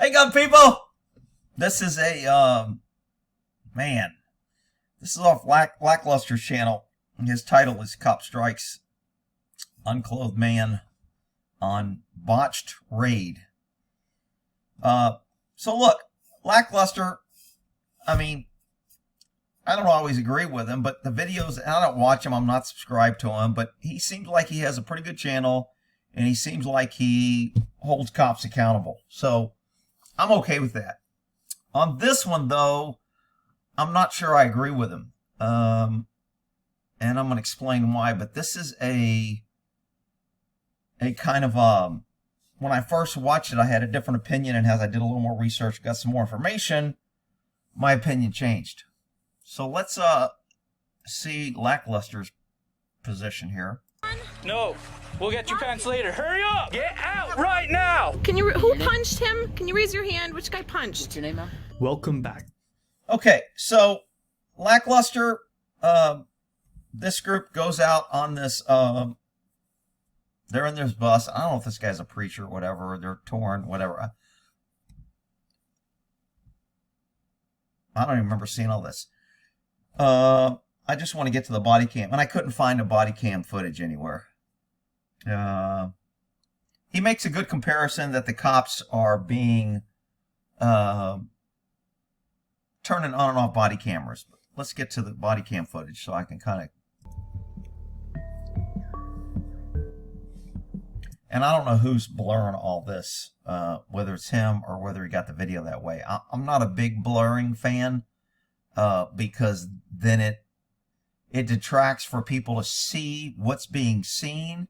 Hey, good people! This is a, man. This is off Lackluster's channel. His title is Cop Strikes Unclothed Man on Botched Raid. So look, Lackluster, I mean, I don't always agree with him, but the videos, and I don't watch him, I'm not subscribed to him, but he seems like he has a pretty good channel, and he seems like he holds cops accountable. So I'm okay with that. On this one, though, I'm not sure I agree with him. And I'm going to explain why, but this is a kind of, when I first watched it, I had a different opinion, and as I did a little more research, got some more information, my opinion changed. So let's see Lackluster's position here. No, we'll get your pants later. Hurry up! Get out right now! Can you? Who punched him? Can you raise your hand? Which guy punched? What's your name, ma'am? Welcome back. Okay, so Lackluster, this group goes out on this, they're in this bus. I don't know if this guy's a preacher or whatever, or they're touring, whatever. I don't even remember seeing all this. I just want to get to the body cam, and I couldn't find the body cam footage anywhere. He makes a good comparison that the cops are being turning on and off body cameras. Let's get to the body cam footage so I can kind of... And I don't know who's blurring all this, whether it's him or whether he got the video that way. I'm not a big blurring fan because then it detracts for people to see what's being seen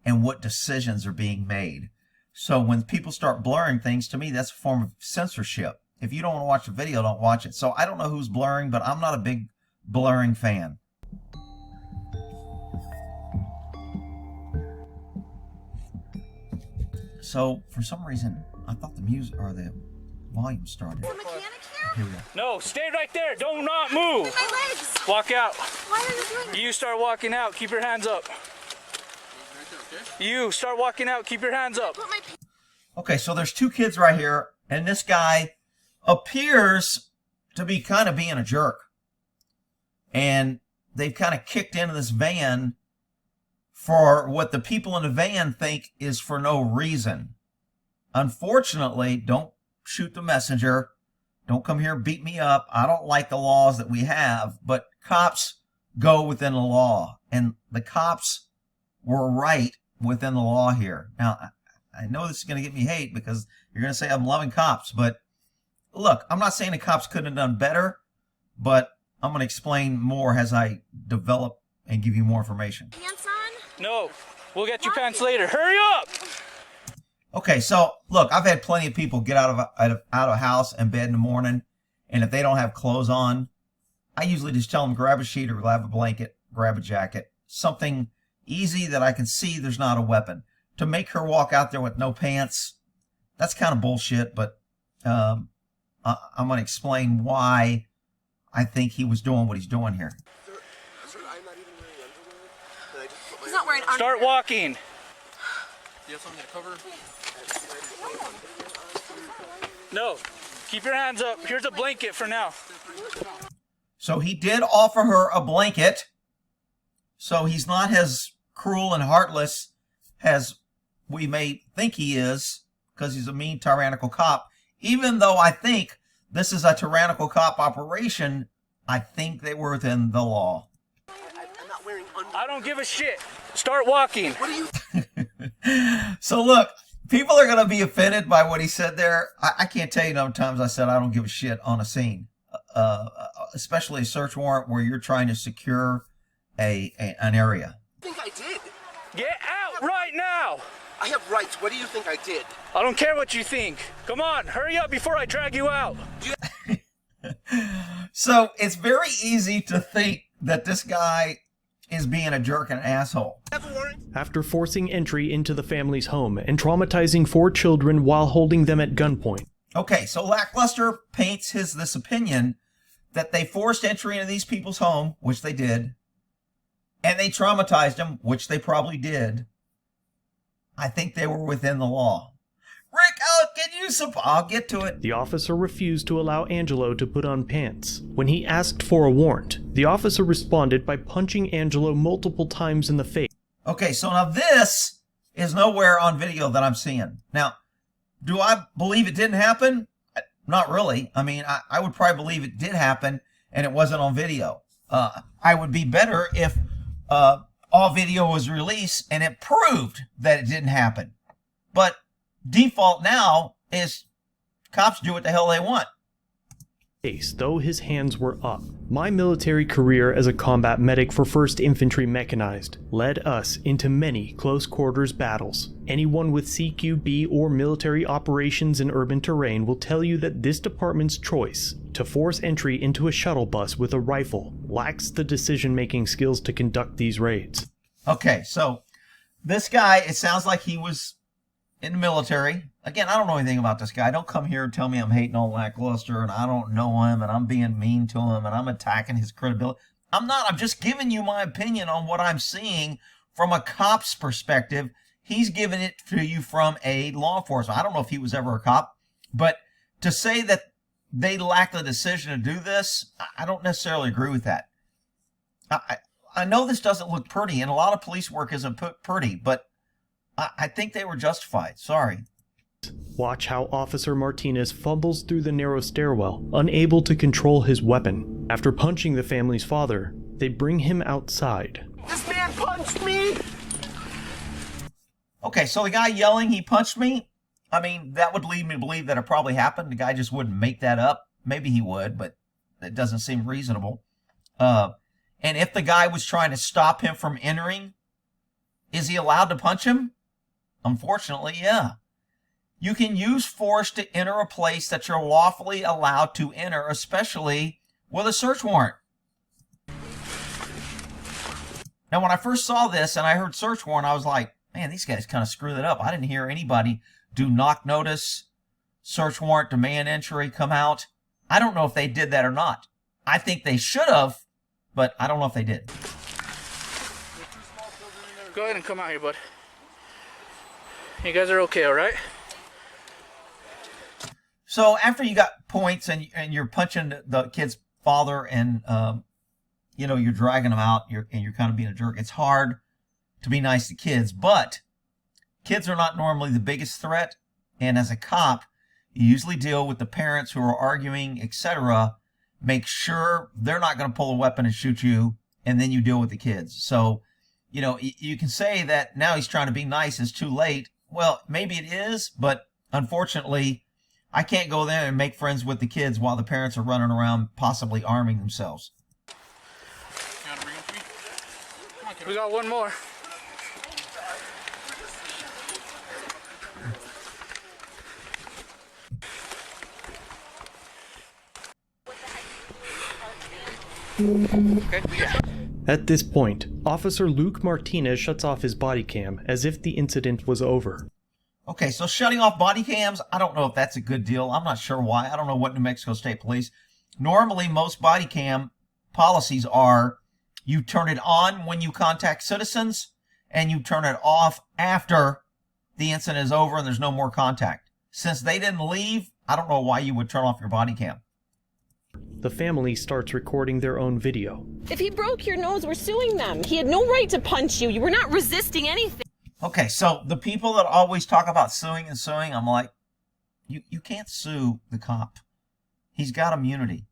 and what decisions are being made. So when people start blurring things, to me, that's a form of censorship. If you don't want to watch the video, don't watch it. So I don't know who's blurring, but I'm not a big blurring fan. So for some reason, I thought the music or the volume started. Is the mechanic here? Here we go. No, stay right there. Do not move. My legs. Walk out. Why are you doing this? You start walking out. Keep your hands up. You start walking out. Keep your hands up. Put my Okay, so there's two kids right here, and this guy appears to be kind of being a jerk. And they've kind of kicked into this van for what the people in the van think is for no reason. Unfortunately, don't shoot the messenger. Don't come here and beat me up. I don't like the laws that we have, but cops go within the law. And the cops were right within the law here. Now, I know this is going to get me hate because you're going to say I'm loving cops, but look, I'm not saying the cops couldn't have done better, but I'm going to explain more as I develop and give you more information. pants on? No, we'll get your pants later. Hurry up! Okay, so look, I've had plenty of people get out of house and bed in the morning, and if they don't have clothes on, I usually just tell them grab a sheet or grab a blanket, grab a jacket, something easy that I can see there's not a weapon. To make her walk out there with no pants, that's kind of bullshit, but I'm going to explain why I think he was doing what he's doing here. Sir, I'm not even wearing underwear. He's not wearing underwear. Start walking. Do you have something to cover? No, keep your hands up. Here's a blanket for now. So he did offer her a blanket, so he's not as cruel and heartless as we may think he is, because he's a mean, tyrannical cop. Even though I think this is a tyrannical cop operation, I think they were within the law. I'm not wearing underwear. I don't give a shit. Start walking. What are you? So look, people are going to be offended by what he said there. I can't tell you how many times I said I don't give a shit on a scene, especially a search warrant where you're trying to secure an area. I think I did. Get out right now. I have rights. What do you think I did? I don't care what you think. Come on, hurry up before I drag you out. So it's very easy to think that this guy is being a jerk and an asshole. I have a warrant. After forcing entry into the family's home and traumatizing 4 children while holding them at gunpoint. Okay, so Lackluster paints this opinion that they forced entry into these people's home, which they did, and they traumatized them, which they probably did. I think they were within the law. Rick, can you I'll get to it. The officer refused to allow Angelo to put on pants. When he asked for a warrant, the officer responded by punching Angelo multiple times in the face. Okay, so now this is nowhere on video that I'm seeing. Now, do I believe it didn't happen? Not really. I mean, I would probably believe it did happen and it wasn't on video. I would be better if all video was released and it proved that it didn't happen. But default now is cops do what the hell they want. Though his hands were up. My military career as a combat medic for 1st Infantry Mechanized led us into many close quarters battles. Anyone with CQB or military operations in urban terrain will tell you that this department's choice to force entry into a shuttle bus with a rifle lacks the decision-making skills to conduct these raids. Okay, so this guy, it sounds like he was in the military. Again, I don't know anything about this guy. Don't come here and tell me I'm hating on Lackluster and I don't know him and I'm being mean to him and I'm attacking his credibility. I'm not. I'm just giving you my opinion on what I'm seeing from a cop's perspective. He's giving it to you from a law enforcement. I don't know if he was ever a cop, but to say that they lack the decision to do this, I don't necessarily agree with that. I know this doesn't look pretty and a lot of police work isn't pretty, but I think they were justified. Sorry. Watch how Officer Martinez fumbles through the narrow stairwell, unable to control his weapon. After punching the family's father, they bring him outside. This man punched me! Okay, so the guy yelling, he punched me? I mean, that would lead me to believe that it probably happened. The guy just wouldn't make that up. Maybe he would, but it doesn't seem reasonable. And if the guy was trying to stop him from entering, is he allowed to punch him? Unfortunately, yeah. You can use force to enter a place that you're lawfully allowed to enter, especially with a search warrant. Now, when I first saw this and I heard search warrant, I was like, man, these guys kind of screwed it up. I didn't hear anybody do knock notice, search warrant, demand entry, come out. I don't know if they did that or not. I think they should have, but I don't know if they did. Go ahead and come out here, bud. You guys are okay, all right? So after you got points and you're punching the kid's father and, you know, you're dragging them out and you're kind of being a jerk, it's hard to be nice to kids. But kids are not normally the biggest threat. And as a cop, you usually deal with the parents who are arguing, etc. Make sure they're not going to pull a weapon and shoot you. And then you deal with the kids. So, you know, you can say that now he's trying to be nice. It's too late. Well, maybe it is, but unfortunately, I can't go there and make friends with the kids while the parents are running around possibly arming themselves. We got one more. Okay. Yeah. At this point, Officer Luke Martinez shuts off his body cam as if the incident was over. Okay, so shutting off body cams, I don't know if that's a good deal. I'm not sure why. I don't know what New Mexico State Police. Normally, most body cam policies are you turn it on when you contact citizens and you turn it off after the incident is over and there's no more contact. Since they didn't leave, I don't know why you would turn off your body cam. The family starts recording their own video. If he broke your nose, we're suing them. He had no right to punch you. You were not resisting anything. Okay, so the people that always talk about suing and suing, I'm like, you can't sue the cop. He's got immunity.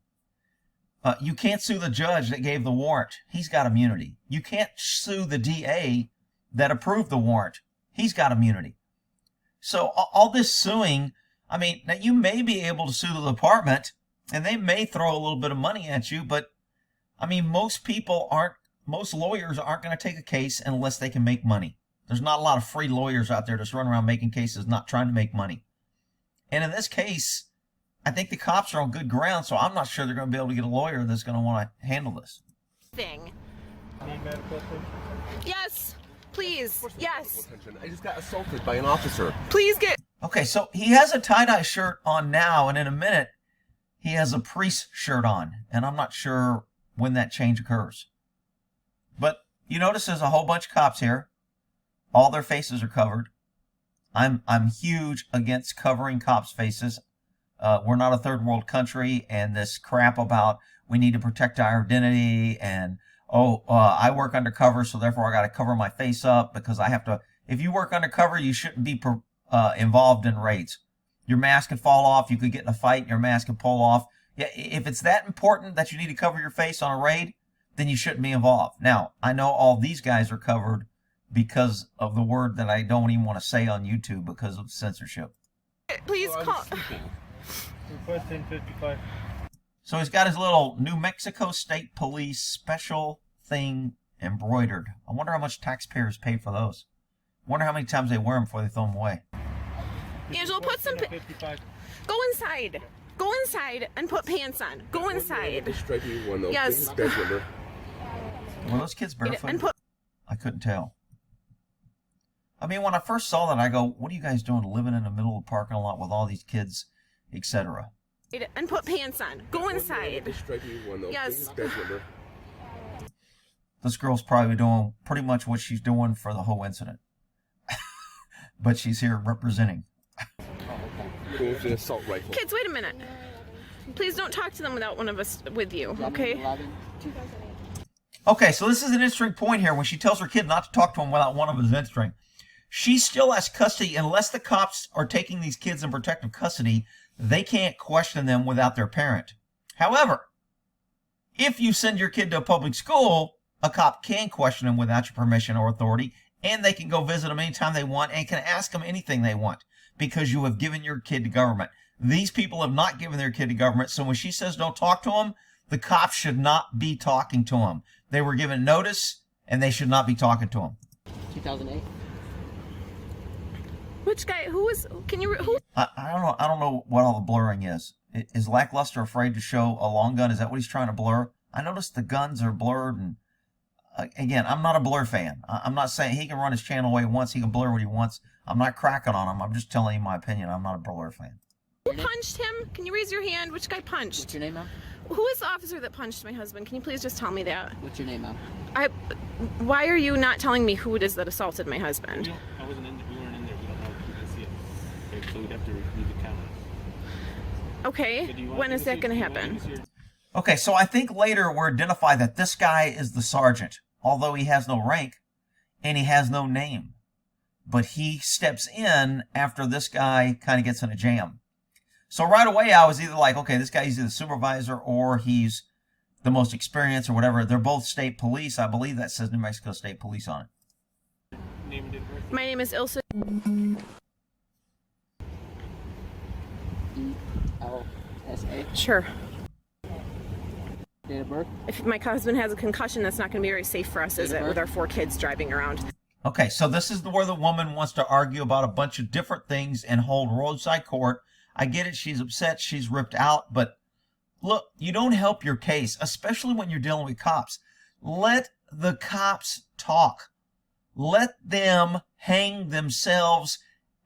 You can't sue the judge that gave the warrant. He's got immunity. You can't sue the DA that approved the warrant. He's got immunity. So all this suing, I mean, now you may be able to sue the department, and they may throw a little bit of money at you, but, I mean, most lawyers aren't going to take a case unless they can make money. There's not a lot of free lawyers out there just running around making cases, not trying to make money. And in this case, I think the cops are on good ground, so I'm not sure they're going to be able to get a lawyer that's going to want to handle this. Thing. Yes, please. Yes. I just got assaulted by an officer. Please get. Okay, so he has a tie-dye shirt on now, and in a minute, he has a priest shirt on, and I'm not sure when that change occurs. But you notice there's a whole bunch of cops here. All their faces are covered. I'm huge against covering cops' faces. We're not a third world country, and this crap about we need to protect our identity and I work undercover, so therefore I got to cover my face up because I have to. If you work undercover, you shouldn't be involved in raids. Your mask could fall off. You could get in a fight. And your mask could pull off. Yeah, if it's that important that you need to cover your face on a raid, then you shouldn't be involved. Now, I know all these guys are covered because of the word that I don't even want to say on YouTube because of censorship. Please call. Request 1055. So he's got his little New Mexico State Police special thing embroidered. I wonder how much taxpayers pay for those. I wonder how many times they wear them before they throw them away. Angela, put some. Go inside. Go inside and put pants on. Go inside. Yes. Were those kids barefoot? I couldn't tell. I mean, when I first saw that, I go, what are you guys doing living in the middle of the parking lot with all these kids, etc.? And put pants on. Go inside. Yes. This girl's probably doing pretty much what she's doing for the whole incident. But she's here representing. Assault rifle. Kids, wait a minute. Please don't talk to them without one of us with you, okay? Okay, so this is an interesting point here when she tells her kid not to talk to him without one of us entering. She still has custody unless the cops are taking these kids in protective custody. They can't question them without their parent. However, if you send your kid to a public school, a cop can question them without your permission or authority, and they can go visit them anytime they want and can ask them anything they want because you have given your kid to government. These people have not given their kid to government, so when she says don't talk to them, the cops should not be talking to them. They were given notice, and they should not be talking to them. 2008. Which guy? Who was? Can you? Who? I don't know. I don't know what all the blurring is. Is Lackluster afraid to show a long gun? Is that what he's trying to blur? I noticed the guns are blurred, and again, I'm not a blur fan. I'm not saying he can run his channel the way he wants. He can blur what he wants. I'm not cracking on him. I'm just telling you my opinion. I'm not a blur fan. Who punched him? Can you raise your hand? Which guy punched? What's your name, ma'am? Who is the officer that punched my husband? Can you please just tell me that? What's your name, ma'am? Why are you not telling me who it is that assaulted my husband? I wasn't in there. We weren't in there. We don't know. We didn't see it. Okay, so we'd have to review the camera. Okay. So when is that going to happen? Okay, so I think later we're identified that this guy is the sergeant, although he has no rank and he has no name. But he steps in after this guy kind of gets in a jam. So right away I was either like, okay, this guy's either the supervisor or he's the most experienced or whatever. They're both state police. I believe that says New Mexico State Police on it. My name is Ilsa. ELSA. Sure. Date of birth? If my husband has a concussion, that's not going to be very safe for us, is it, with our 4 kids driving around? Okay, so this is where the woman wants to argue about a bunch of different things and hold roadside court. I get it. She's upset. She's ripped out. But look, you don't help your case, especially when you're dealing with cops. Let the cops talk. Let them hang themselves,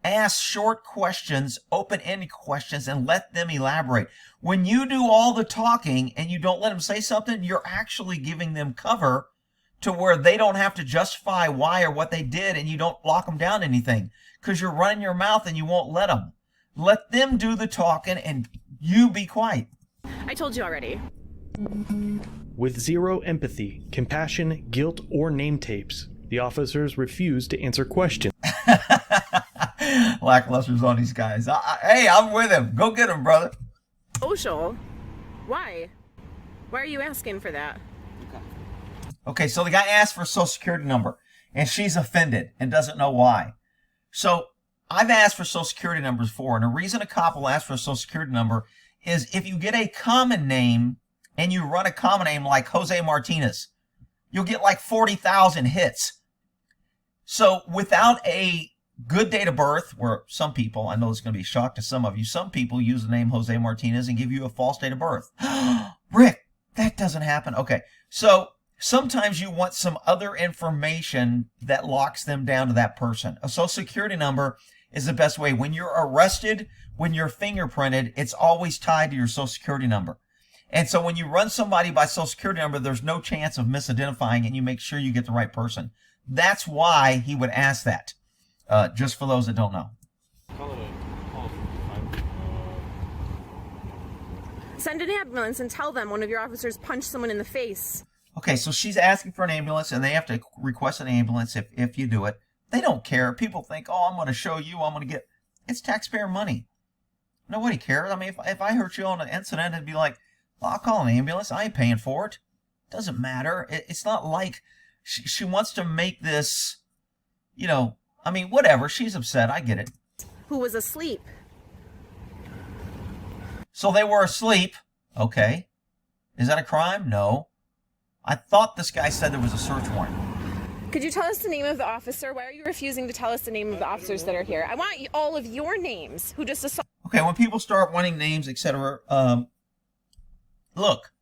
ask short questions, open-ended questions, and let them elaborate. When you do all the talking and you don't let them say something, you're actually giving them cover to where they don't have to justify why or what they did, and you don't lock them down anything because you're running your mouth and you won't let them. Let them do the talking and you be quiet. I told you already. With zero empathy, compassion, guilt, or name tapes, the officers refused to answer questions. Lackluster's on these guys. Hey, I'm with him. Go get him, brother. Social? Why? Why are you asking for that? Okay, so the guy asked for a social security number, and she's offended and doesn't know why. So I've asked for social security numbers before, and the reason a cop will ask for a social security number is if you get a common name and you run a common name like Jose Martinez, you'll get like 40,000 hits. So without a good date of birth, where some people, I know it's going to be a shock to some of you, some people use the name Jose Martinez and give you a false date of birth. Rick, that doesn't happen. Okay, so sometimes you want some other information that locks them down to that person. A social security number is the best way. When you're arrested, when you're fingerprinted, it's always tied to your social security number. And so when you run somebody by social security number, there's no chance of misidentifying, and you make sure you get the right person. That's why he would ask that. just for those that don't know. Call it a call 55. Send an ambulance and tell them one of your officers punched someone in the face. Okay, so she's asking for an ambulance, and they have to request an ambulance if you do it. They don't care. People think, oh, I'm going to show you, I'm going to get... It's taxpayer money. Nobody cares. I mean, if I hurt you on an incident, it'd be like, well, I'll call an ambulance. I ain't paying for it. Doesn't matter. It's not like she wants to make this, you know, I mean, whatever. She's upset. I get it. Who was asleep. So they were asleep. Okay. Is that a crime? No. I thought this guy said there was a search warrant. Could you tell us the name of the officer? Why are you refusing to tell us the name of the officers that are here? I want all of your names who just assaulted. Okay, when people start wanting names, etc., look,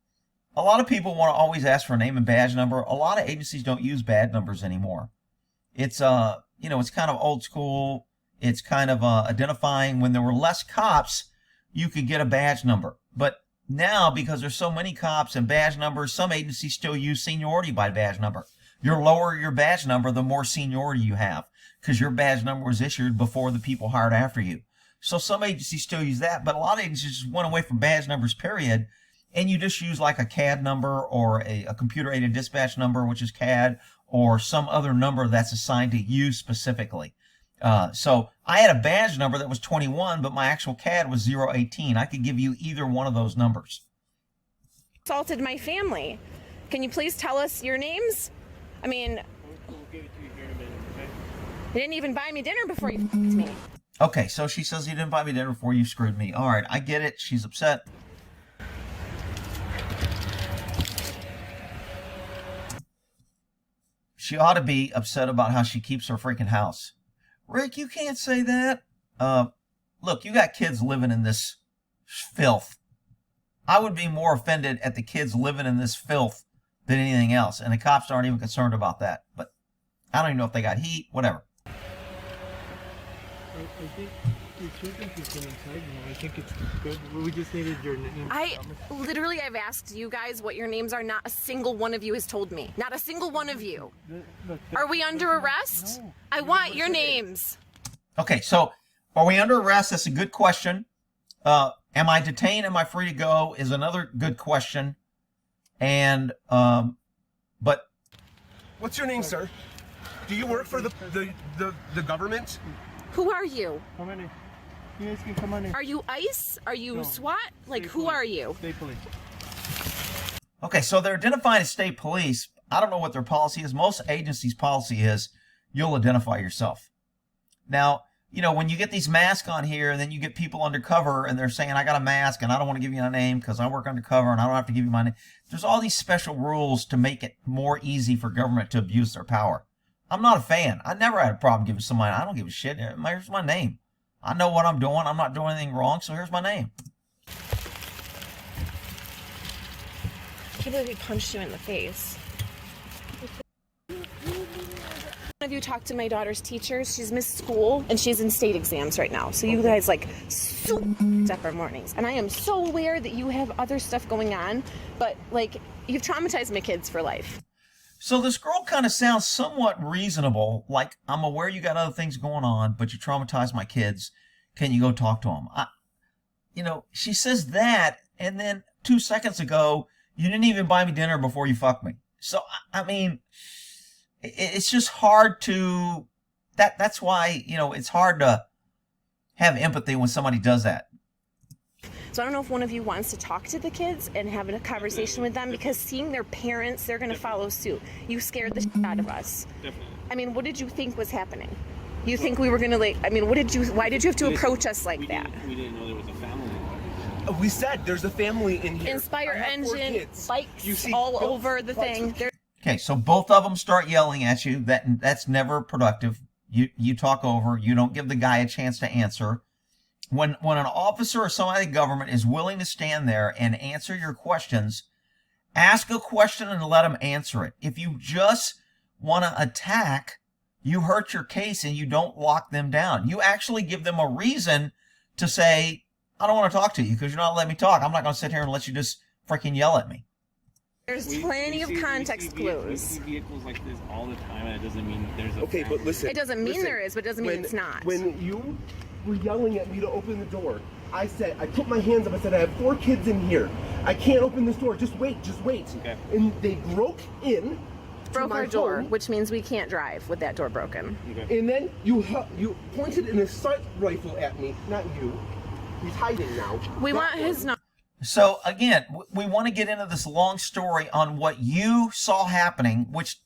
a lot of people want to always ask for a name and badge number. A lot of agencies don't use badge numbers anymore. It's you know, it's kind of old school. It's kind of identifying. When there were less cops, you could get a badge number. But now, because there's so many cops and badge numbers, some agencies still use seniority by badge number. You're lower your badge number, the more seniority you have, because your badge number was issued before the people hired after you. So some agencies still use that, but a lot of agencies just went away from badge numbers, period, and you just use like a CAD number or a computer-aided dispatch number, which is CAD, or some other number that's assigned to you specifically. So I had a badge number that was 21, but my actual CAD was 018. I could give you either one of those numbers. Assaulted my family. Can you please tell us your names? I mean, We'll give it to you here in a minute, okay? you didn't even buy me dinner before you f***ed me. Okay, so she says you didn't buy me dinner before you screwed me. All right, I get it. She's upset. She ought to be upset about how she keeps her freaking house. Rick, you can't say that. Look, you got kids living in this filth. I would be more offended at the kids living in this filth than anything else. And the cops aren't even concerned about that. But I don't even know if they got heat, whatever. I think your children can come inside now. I think it's good. We just needed your name. I've asked you guys what your names are. Not a single one of you has told me. Not a single one of you. Are we under arrest? No. I want your names. Okay, so are we under arrest? That's a good question. Am I detained? Am I free to go? Is another good question. And, but... What's your name, sir? Do you work for the government? Who are you? Come on in. You guys can come on in. Are you ICE? Are you No. SWAT? Like, State who police. are you? State police. Okay, so they're identifying as state police. I don't know what their policy is. Most agencies' policy is you'll identify yourself. Now, you know, when you get these masks on here and then you get people undercover and they're saying, I got a mask and I don't want to give you a name because I work undercover and I don't have to give you my name. There's all these special rules to make it more easy for government to abuse their power. I'm not a fan. I never had a problem giving somebody, I don't give a shit. Here's my name. I know what I'm doing. I'm not doing anything wrong, so here's my name. I can't believe he punched you in the face. One of you talked to my daughter's teachers. She's missed school and she's in state exams right now. So you guys like so up our mornings. And I am so aware that you have other stuff going on, but like you've traumatized my kids for life. So this girl kind of sounds somewhat reasonable, like, I'm aware you got other things going on, but you traumatized my kids. Can you go talk to them? You know, she says that, and then 2 seconds ago, you didn't even buy me dinner before you fucked me. So, I mean, it's just hard to, that's why, you know, it's hard to have empathy when somebody does that. So I don't know if one of you wants to talk to the kids and have a conversation with them, because seeing their parents, they're going to follow suit. You scared the shit out of us. Definitely. I mean, what did you think was happening? You think we were going to like, I mean, why did you have to approach us like that? We didn't know there was a family involved. We said there's a family in here. Inspire I have 4 engine, kids. bikes You see, all bikes- over the bikes- thing. Okay, so both of them start yelling at you. That's never productive. You talk over. You don't give the guy a chance to answer. When an officer or somebody in the government is willing to stand there and answer your questions, ask a question and let them answer it. If you just want to attack, you hurt your case and you don't lock them down. You actually give them a reason to say, I don't want to talk to you because you're not letting me talk. I'm not going to sit here and let you just freaking yell at me. There's plenty of context clues. We see vehicles like this all the time, and it doesn't mean there's a... Okay, but listen. It doesn't mean there is, but it doesn't mean it's not. When you were yelling at me to open the door, I put my hands up, I said, I have 4 kids in here. I can't open this door, just wait. Okay. And they broke in. Broke our door, which means we can't drive with that door broken. Okay. And then you pointed an assault rifle at me, not you. He's hiding now. We want his number. So again, we want to get into this long story on what you saw happening, which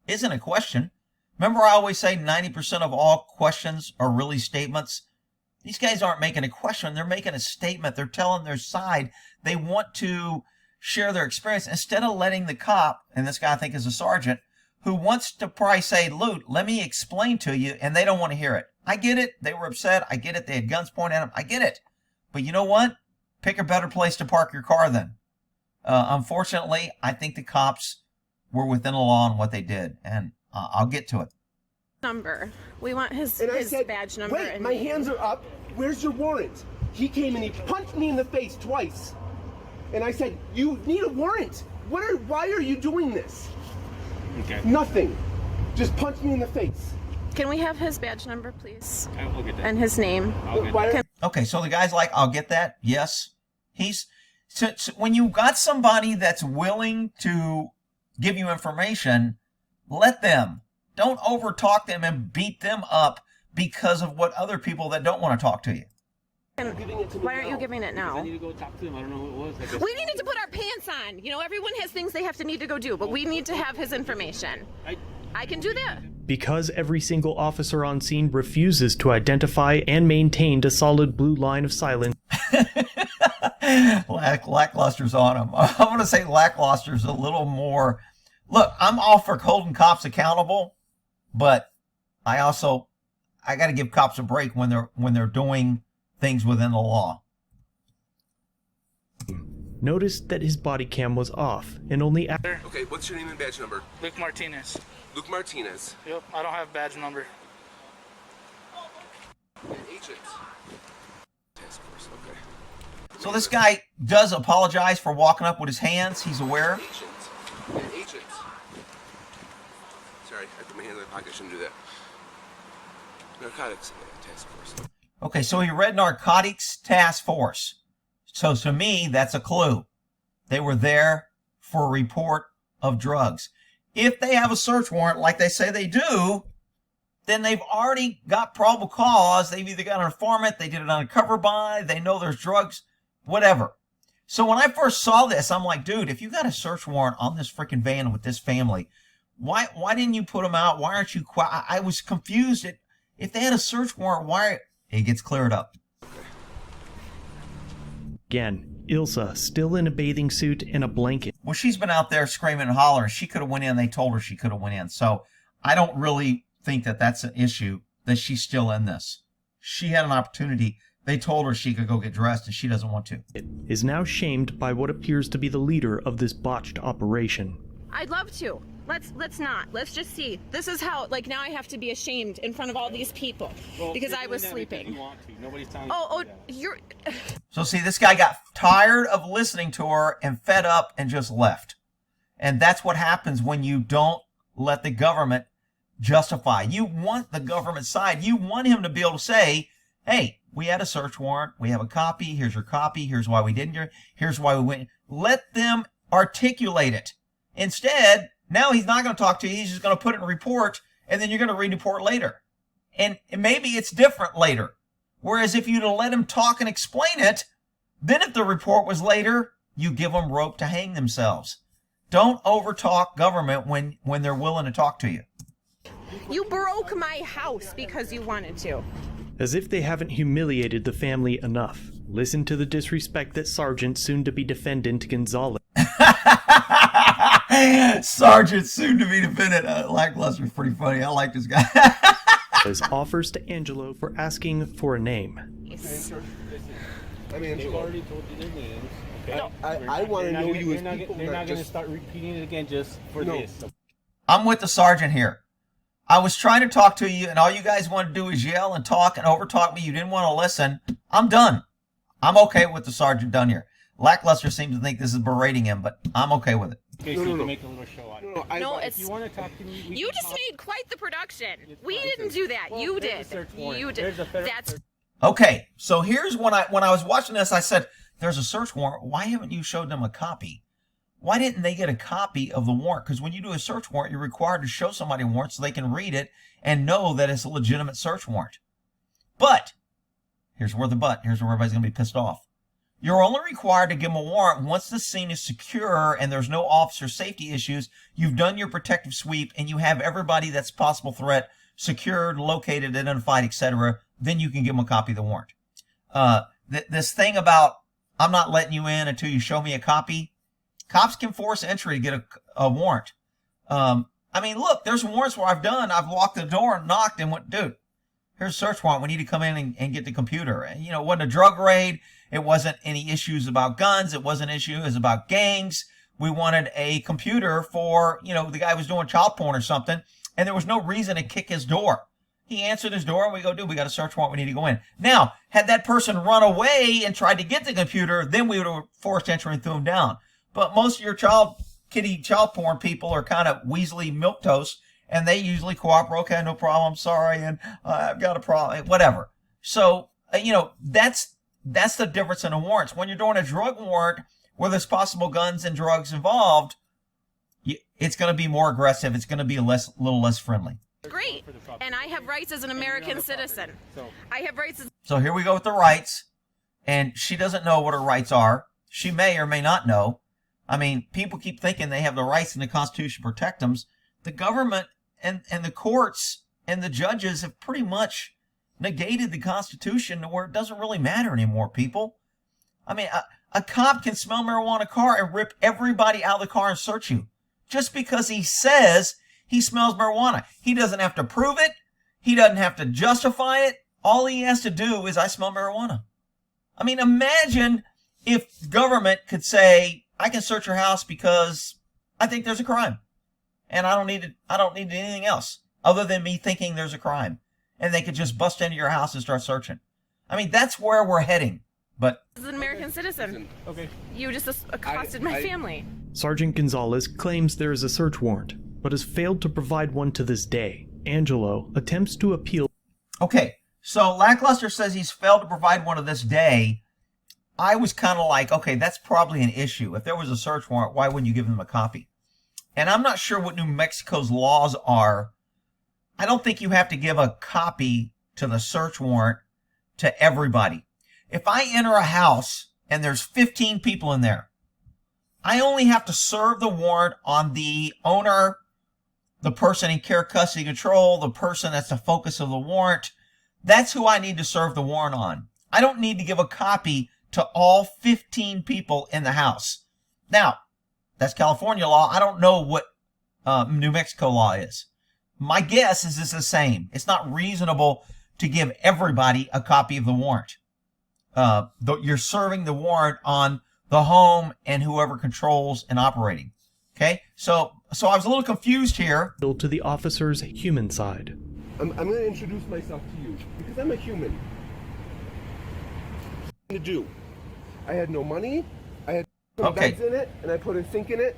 isn't a question. Remember, I always say 90% of all questions are really statements. These guys aren't making a question. They're making a statement. They're telling their side. They want to share their experience instead of letting the cop, and this guy I think is a sergeant, who wants to probably say, Lute, let me explain to you, and they don't want to hear it. I get it. They were upset. I get it. They had guns pointed at them. I get it. But you know what? Pick a better place to park your car then. Unfortunately, I think the cops were within the law on what they did, and I'll get to it. Number. We want his badge number. Wait, and my hands are up. Where's your warrant? He came and he punched me in the face twice. And I said, you need a warrant. Why are you doing this? Okay. Nothing. Just punch me in the face. Can we have his badge number, please? I'll get that. And his name. I'll get that. Okay, so the guy's like, I'll get that. Yes. So when you got somebody that's willing to give you information, let them. Don't overtalk them and beat them up because of what other people that don't want to talk to you. Why aren't you giving it now? I need to go talk to him. I don't know who it was. We needed to put our pants on. You know, everyone has things they have to need to go do, but we need to have his information. I can do that. Because every single officer on scene refuses to identify and maintain a solid blue line of silence. Lackluster's on him. I'm going to say lackluster's a little more. Look, I'm all for holding cops accountable, but I got to give cops a break when they're doing things within the law. Noticed that his body cam was off, and only after. Okay, what's your name and badge number? Luke Martinez. Luke Martinez. Yep, I don't have badge number. Agent. Task force, okay. So this guy does apologize for walking up with his hands. He's aware. Agent. Sorry, I put my hands in my pocket. I shouldn't do that. Narcotics task force. Okay, so he read narcotics task force. So to me, that's a clue. They were there for a report of drugs. If they have a search warrant like they say they do, then they've already got probable cause. They've either got an informant, they did an undercover buy, they know there's drugs, whatever. So when I first saw this, I'm like, dude, if you got a search warrant on this freaking van with this family, why didn't you put them out? Why aren't you I was confused. If they had a search warrant, why? It gets cleared up. Again, Ilsa, still in a bathing suit and a blanket. Well, she's been out there screaming and hollering. She could have went in. They told her she could have went in. So I don't really think that that's an issue that she's still in this. She had an opportunity. They told her she could go get dressed and she doesn't want to. Is now shamed by what appears to be the leader of this botched operation. I'd love to. Let's not. Let's just see. This is how, like, now I have to be ashamed in front of all these people because I was sleeping. Nobody's telling You're... So see, this guy got tired of listening to her and fed up and just left. And that's what happens when you don't let the government justify. You want the government side. You want him to be able to say, hey, we had a search warrant. We have a copy. Here's your copy. Here's why we didn't. Here's why we went. Let them articulate it. Instead, now he's not going to talk to you. He's just going to put it in a report, and then you're going to read the report later. And maybe it's different later. Whereas if you'd have let him talk and explain it, then if the report was later, you give them rope to hang themselves. Don't overtalk government when they're willing to talk to you. You broke my house because you wanted to. As if they haven't humiliated the family enough. Listen to the disrespect that Sergeant, soon-to-be defendant Gonzalez. Sergeant, soon-to-be defendant. Lackluster's pretty funny. I like this guy. Offers to Angelo for asking for a name. Yes. They've already told you their names. Okay? No. I want to know you as people. They're not going to start repeating it again just for this. I'm with the sergeant here. I was trying to talk to you, and all you guys want to do is yell and talk and overtalk me. You didn't want to listen. I'm done. I'm okay with the sergeant done here. Lackluster seems to think this is berating him, but I'm okay with it. Okay, so you can make a little show out of it. No, If it's. you want to talk to me, we You can just talk. made quite the production. It's We fine. didn't do that. Well, You there's did. a search warrant. You did. There's a federal That's. search- Okay, so here's when I was watching this, I said, there's a search warrant. Why haven't you showed them a copy? Why didn't they get a copy of the warrant? Because when you do a search warrant, you're required to show somebody a warrant so they can read it and know that it's a legitimate search warrant. But, here's where everybody's going to be pissed off. You're only required to give them a warrant once the scene is secure and there's no officer safety issues, you've done your protective sweep, and you have everybody that's a possible threat secured, located, identified, etc., then you can give them a copy of the warrant. This thing about, I'm not letting you in until you show me a copy, cops can force entry to get a warrant. I mean, look, there's warrants where I've locked the door and knocked and went, dude, here's a search warrant. We need to come in and get the computer. And, you know, it wasn't a drug raid. It wasn't any issues about guns. It wasn't an issue. It was about gangs. We wanted a computer for, you know, the guy was doing child porn or something, and there was no reason to kick his door. He answered his door, and we go, dude, we got a search warrant. We need to go in. Now, had that person run away and tried to get the computer, then we would have forced entry and threw him down. But most of your child porn people are kind of weaselly milquetoast, and they usually cooperate. Okay, no problem. Sorry, and I've got a problem. Whatever. So, you know, that's the difference in the warrants. When you're doing a drug warrant where there's possible guns and drugs involved, it's going to be more aggressive. It's going to be a little less friendly. Great. And I have rights as an American citizen. I have rights as. So here we go with the rights. And she doesn't know what her rights are. She may or may not know. I mean, people keep thinking they have the rights in the Constitution to protect them. The government and the courts and the judges have pretty much negated the Constitution to where it doesn't really matter anymore, people. I mean, a cop can smell marijuana car and rip everybody out of the car and search you. Just because he says he smells marijuana. He doesn't have to prove it. He doesn't have to justify it. All he has to do is, I smell marijuana. I mean, imagine if government could say, I can search your house because I think there's a crime. And I don't need anything else other than me thinking there's a crime. And they could just bust into your house and start searching. I mean, that's where we're heading. But an American citizen. Okay. You just accosted my family. Sergeant Gonzalez claims there is a search warrant, but has failed to provide one to this day. Angelo attempts to appeal. Okay, so Lackluster says he's failed to provide one to this day. I was kind of like, okay, that's probably an issue. If there was a search warrant, why wouldn't you give them a copy? And I'm not sure what New Mexico's laws are. I don't think you have to give a copy to the search warrant to everybody. If I enter a house and there's 15 people in there, I only have to serve the warrant on the owner, the person in care, custody, control, the person that's the focus of the warrant. That's who I need to serve the warrant on. I don't need to give a copy to all 15 people in the house. Now, that's California law. I don't know what New Mexico law is. My guess is it's the same. It's not reasonable to give everybody a copy of the warrant. You're serving the warrant on the home and whoever controls and operating. Okay, so I was a little confused here. To the officer's human side. I'm going to introduce myself to you because I'm a human. To do. I had no money. I had no beds in it, and I put a sink in it.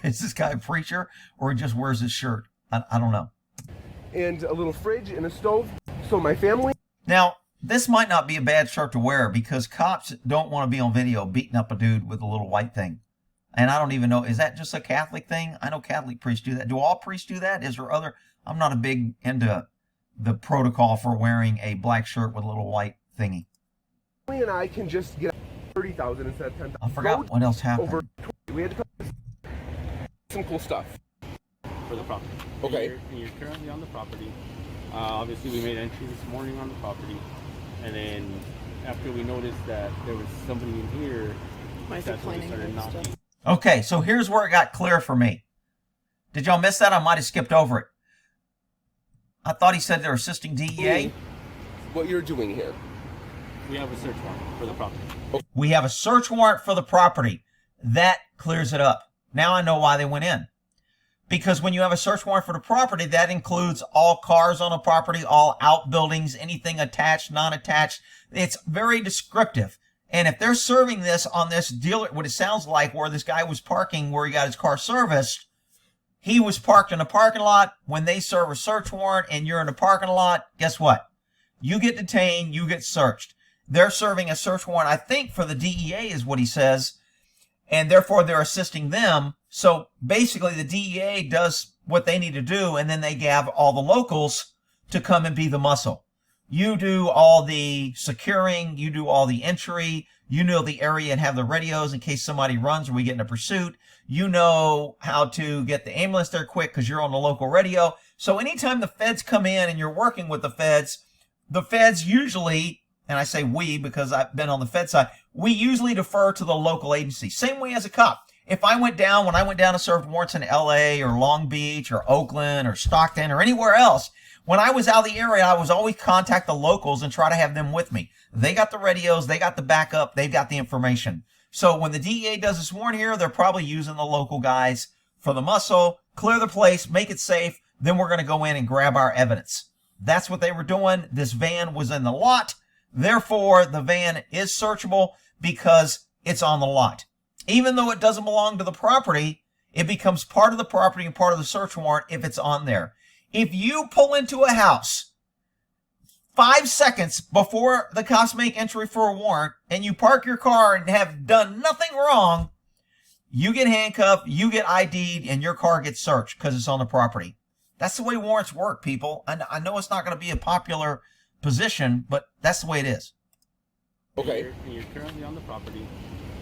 Is this guy a preacher, or he just wears his shirt? I don't know. And a little fridge and a stove. So my family. Now, this might not be a bad shirt to wear because cops don't want to be on video beating up a dude with a little white thing. And I don't even know, is that just a Catholic thing? I know Catholic priests do that. Do all priests do that? Is there other? I'm not a big into the protocol for wearing a black shirt with a little white thingy. And I can just get 30,000 instead of 10,000. I forgot what else happened. Over 20. We had to put some cool stuff. For the property. Okay. You're currently on the property. Obviously, we made entry this morning on the property. And then after we noticed that there was somebody in here, that's when we started knocking. Okay, so here's where it got clear for me. Did y'all miss that? I might have skipped over it. I thought he said they're assisting DEA. What you're doing here. We have a search warrant for the property. We have a search warrant for the property. That clears it up. Now I know why they went in. Because when you have a search warrant for the property, that includes all cars on the property, all outbuildings, anything attached, non-attached. It's very descriptive. And if they're serving this on this dealer, what it sounds like, where this guy was parking where he got his car serviced, he was parked in a parking lot. When they serve a search warrant and you're in a parking lot, guess what? You get detained, you get searched. They're serving a search warrant, I think, for the DEA is what he says, and therefore they're assisting them. So basically the DEA does what they need to do, and then they have all the locals to come and be the muscle. You do all the securing, you do all the entry, you know the area and have the radios in case somebody runs or we get in a pursuit. You know how to get the ambulance there quick because you're on the local radio. So anytime the feds come in and you're working with the feds usually, and I say we because I've been on the Fed side, we usually defer to the local agency. Same way as a cop. If I went down, when I went down and served warrants in LA or Long Beach or Oakland or Stockton or anywhere else, when I was out of the area, I was always contact the locals and try to have them with me. They got the radios, they got the backup, they've got the information. So when the DEA does this warrant here, they're probably using the local guys for the muscle, clear the place, make it safe, then we're going to go in and grab our evidence. That's what they were doing. This van was in the lot. Therefore, the van is searchable because it's on the lot. Even though it doesn't belong to the property, it becomes part of the property and part of the search warrant if it's on there. If you pull into a house 5 seconds before the cops make entry for a warrant and you park your car and have done nothing wrong, you get handcuffed, you get ID'd, and your car gets searched because it's on the property. That's the way warrants work, people. I know it's not going to be a popular position, but that's the way it is. Okay. You're currently on the property.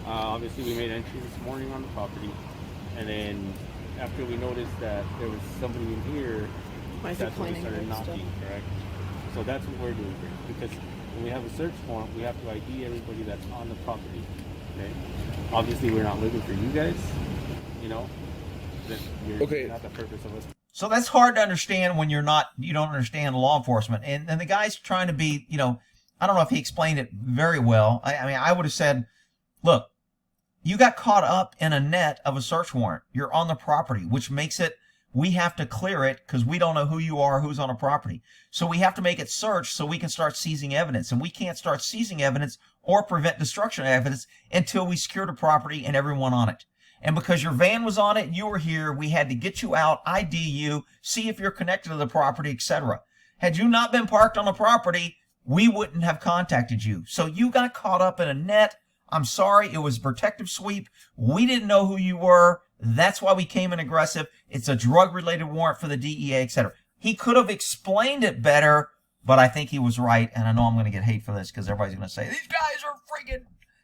Obviously, we made entry this morning on the property, and then after we noticed that there was somebody in here, that's when we started knocking, correct? So that's what we're doing here, because when we have a search warrant, we have to ID everybody that's on the property, okay? Obviously, we're not looking for you guys, you know? You're not the purpose of us. So that's hard to understand when you don't understand law enforcement. And the guy's trying to be, I don't know if he explained it very well. I mean, I would have said, look, you got caught up in a net of a search warrant. You're on the property, which makes it, we have to clear it because we don't know who you are, who's on a property. So we have to make it search so we can start seizing evidence. And we can't start seizing evidence or prevent destruction of evidence until we secure the property and everyone on it. And because your van was on it and you were here, we had to get you out, ID you, see if you're connected to the property, etc. Had you not been parked on the property, we wouldn't have contacted you. So you got caught up in a net. I'm sorry, it was a protective sweep. We didn't know who you were. That's why we came in aggressive. It's a drug-related warrant for the DEA, etc. He could have explained it better, but I think he was right. And I know I'm going to get hate for this because everybody's going to say, these guys are freaking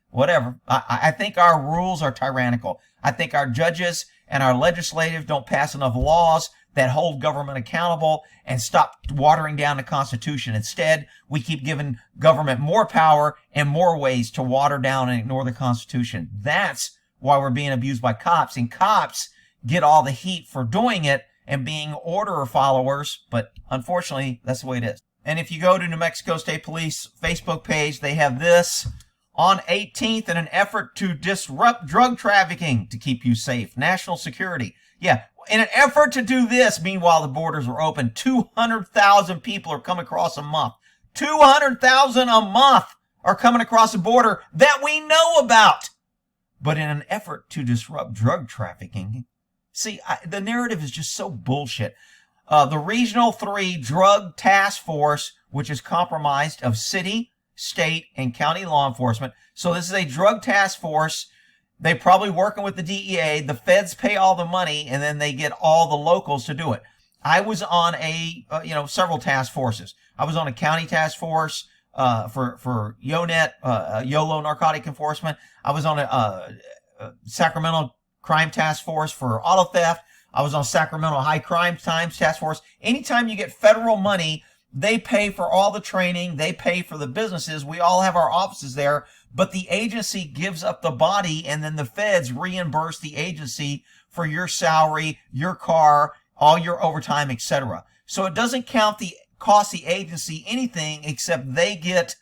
whatever. I think our rules are tyrannical. I think our judges and our legislative don't pass enough laws that hold government accountable and stop watering down the Constitution. Instead, we keep giving government more power and more ways to water down and ignore the Constitution. That's why we're being abused by cops, and cops get all the heat for doing it and being order followers, but unfortunately, that's the way it is. And if you go to New Mexico State Police Facebook page, they have this: on 18th, in an effort to disrupt drug trafficking to keep you safe, national security. Yeah, in an effort to do this, meanwhile, the borders are open. 200,000 people are coming across a month. 200,000 a month are coming across the border that we know about. But in an effort to disrupt drug trafficking, see, the narrative is just so bullshit. The Regional 3 Drug Task Force, which is comprised of city, state, and county law enforcement. So this is a drug task force. They're probably working with the DEA. The feds pay all the money, and then they get all the locals to do it. I was on several task forces. I was on a county task force for YONET, YOLO Narcotic Enforcement. I was on a Sacramento Crime Task Force for auto theft. I was on Sacramento High Crime Times Task Force. Anytime you get federal money, they pay for all the training. They pay for the businesses. We all have our offices there, but the agency gives up the body, and then the feds reimburse the agency for your salary, your car, all your overtime, etc. So it doesn't cost the agency anything except they get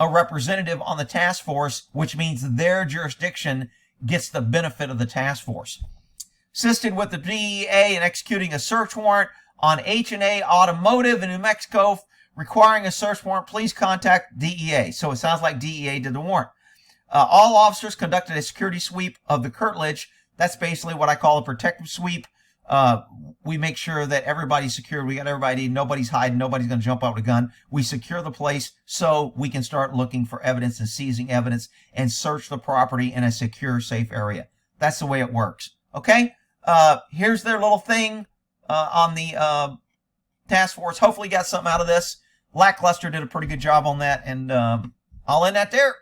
a representative on the task force, which means their jurisdiction gets the benefit of the task force. Assisted with the DEA in executing a search warrant on H&A Automotive in New Mexico requiring a search warrant, please contact DEA. So it sounds like DEA did the warrant. All officers conducted a security sweep of the curtilage. That's basically what I call a protective sweep. We make sure that everybody's secured. We got everybody. Nobody's hiding. Nobody's going to jump out with a gun. We secure the place so we can start looking for evidence and seizing evidence and search the property in a secure, safe area. That's the way it works. Okay? Here's their little thing on the task force. Hopefully you got something out of this. Lackluster did a pretty good job on that, and I'll end that there.